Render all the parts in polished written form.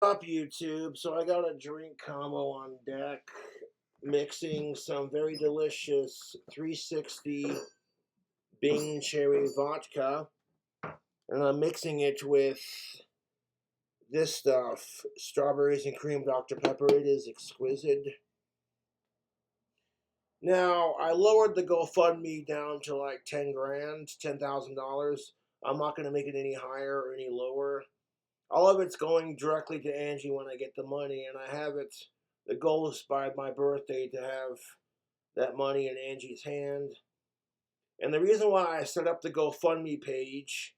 Up YouTube, so I got a drink combo on deck, mixing some very delicious 360 Bing cherry vodka, and I'm mixing it with this stuff, strawberries and cream Dr. Pepper. It is exquisite. Now, I lowered the GoFundMe down to like 10 grand, $10,000. I'm not going to make it any higher or any lower. All of it's going directly to Angie when I get the money, and I have it. The goal is by my birthday to have that money in Angie's hand. And the reason why I set up the GoFundMe page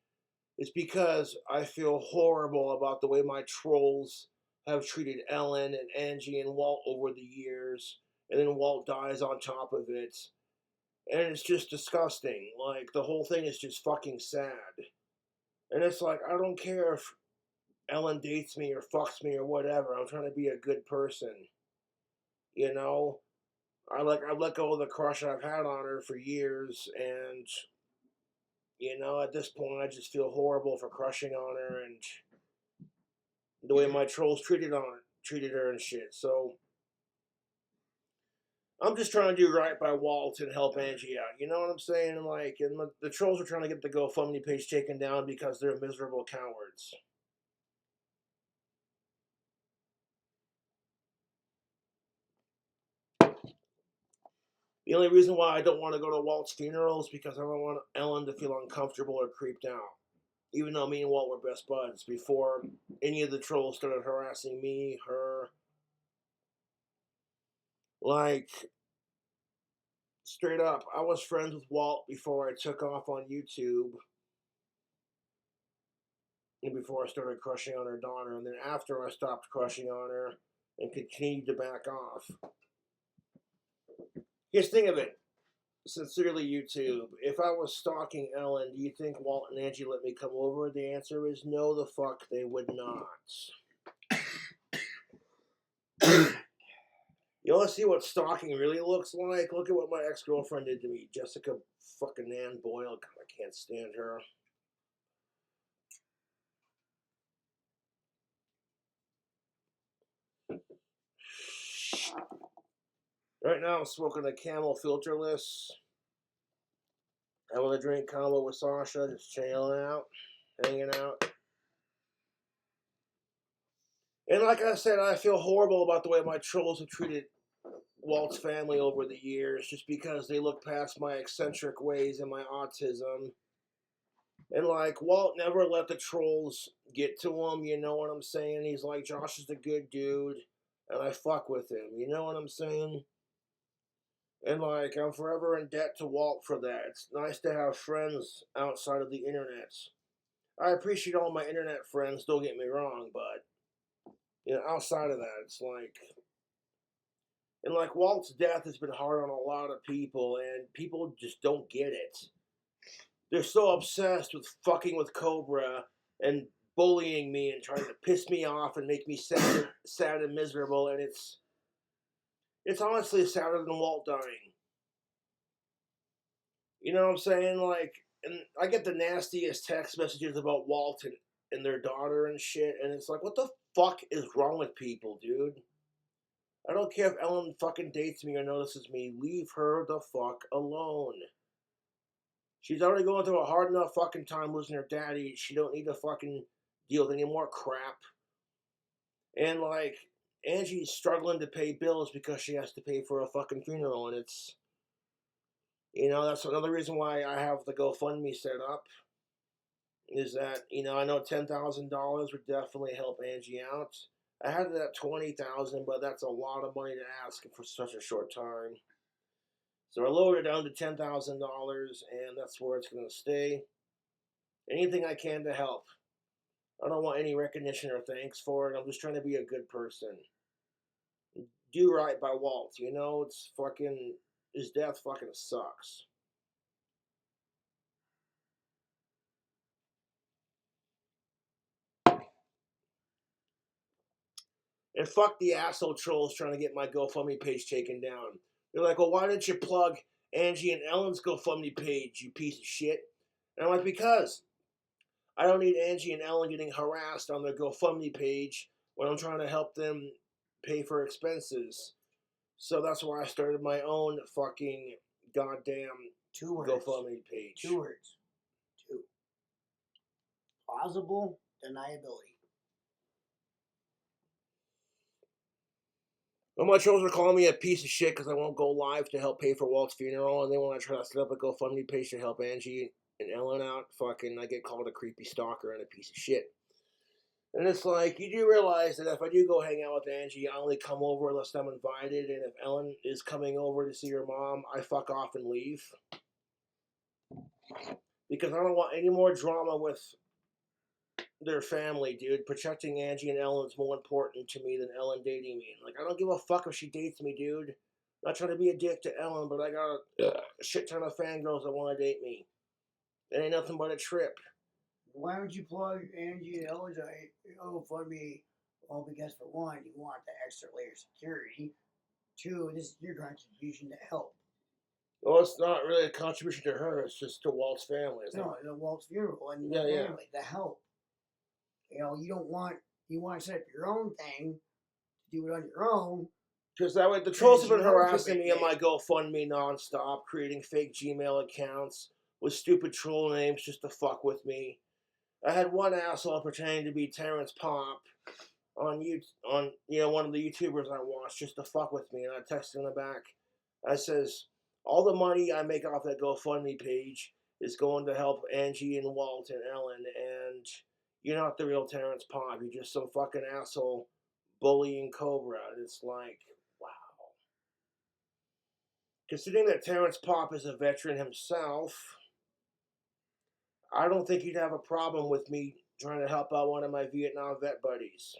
is because I feel horrible about the way my trolls have treated Ellen and Angie and Walt over the years, and then Walt dies on top of it. And it's just disgusting. Like, the whole thing is just fucking sad. And it's like, I don't care if Ellen dates me or fucks me or whatever. I'm trying to be a good person. You know? I've let go of the crush I've had on her for years, and at this point I just feel horrible for crushing on her and the way my trolls treated her and shit. So I'm just trying to do right by Walt and help Angie out. You know what I'm saying? And the trolls are trying to get the GoFundMe page taken down because they're miserable cowards. The only reason why I don't want to go to Walt's funeral is because I don't want Ellen to feel uncomfortable or creeped out. Even though me and Walt were best buds before any of the trolls started harassing me, her. Like, straight up, I was friends with Walt before I took off on YouTube. And before I started crushing on her daughter. And then after I stopped crushing on her and continued to back off. Just think of it. Sincerely, YouTube, if I was stalking Ellen, do you think Walt and Angie let me come over? The answer is no, the fuck they would not. You want to see what stalking really looks like? Look at what my ex-girlfriend did to me. Jessica fucking Nan Boyle. God, I can't stand her. Right now I'm smoking a Camel filterless. Having a drink combo with Sasha, just chilling out, hanging out. And like I said, I feel horrible about the way my trolls have treated Walt's family over the years, just because they look past my eccentric ways and my autism. And like, Walt never let the trolls get to him, you know what I'm saying? He's like, Josh is a good dude, and I fuck with him, you know what I'm saying? And like, I'm forever in debt to Walt for that. It's nice to have friends outside of the internet. I appreciate all my internet friends, don't get me wrong, but outside of that, it's like, and like, Walt's death has been hard on a lot of people, and people just don't get it. They're so obsessed with fucking with Cobra and bullying me and trying to piss me off and make me sad and miserable, and it's honestly sadder than Walt dying. You know what I'm saying? Like, and I get the nastiest text messages about Walt and their daughter and shit, and it's like, what the fuck is wrong with people, dude? I don't care if Ellen fucking dates me or notices me. Leave her the fuck alone. She's already going through a hard enough fucking time losing her daddy. She don't need to fucking deal with any more crap. And like, Angie's struggling to pay bills because she has to pay for a fucking funeral, and it's, that's another reason why I have the GoFundMe set up. Is that, I know $10,000 would definitely help Angie out. I had it at $20,000, but that's a lot of money to ask for such a short time. So I lowered it down to $10,000, and that's where it's going to stay. Anything I can to help. I don't want any recognition or thanks for it. I'm just trying to be a good person. Do right by Walt, it's fucking, his death fucking sucks. And fuck the asshole trolls trying to get my GoFundMe page taken down. They're like, well, why didn't you plug Angie and Ellen's GoFundMe page, you piece of shit? And I'm like, because I don't need Angie and Ellen getting harassed on their GoFundMe page when I'm trying to help them pay for expenses. So that's why I started my own fucking goddamn 2 words. GoFundMe page. 2 words. 2. Plausible deniability. Well, my trolls are calling me a piece of shit because I won't go live to help pay for Walt's funeral, and then when I try to set up a GoFundMe page to help Angie and Ellen out, fucking I get called a creepy stalker and a piece of shit. And it's like, you do realize that if I do go hang out with Angie, I only come over unless I'm invited, and if Ellen is coming over to see her mom, I fuck off and leave. Because I don't want any more drama with their family, dude. Protecting Angie and Ellen is more important to me than Ellen dating me. Like, I don't give a fuck if she dates me, dude. Not trying to be a dick to Ellen, but I got a shit ton of fangirls that want to date me. It ain't nothing but a trip. Why don't you plug Angie and Ellen's GoFundMe? Well, because for one, you want the extra layer of security. 2, this is your contribution to help. Well, it's not really a contribution to her. It's just to Walt's family. No, the Walt's funeral and the family, the help. You know, you want to set up your own thing, do it on your own. Because that way, the trolls have been harassing me on my GoFundMe nonstop, creating fake Gmail accounts with stupid troll names just to fuck with me. I had one asshole pretending to be Terrence Pop on one of the YouTubers I watched just to fuck with me, and I texted him back. I says, all the money I make off that GoFundMe page is going to help Angie and Walt and Ellen, and you're not the real Terrence Pop. You're just some fucking asshole bullying Cobra. It's like, wow. Considering that Terrence Pop is a veteran himself, I don't think he'd have a problem with me trying to help out one of my Vietnam vet buddies.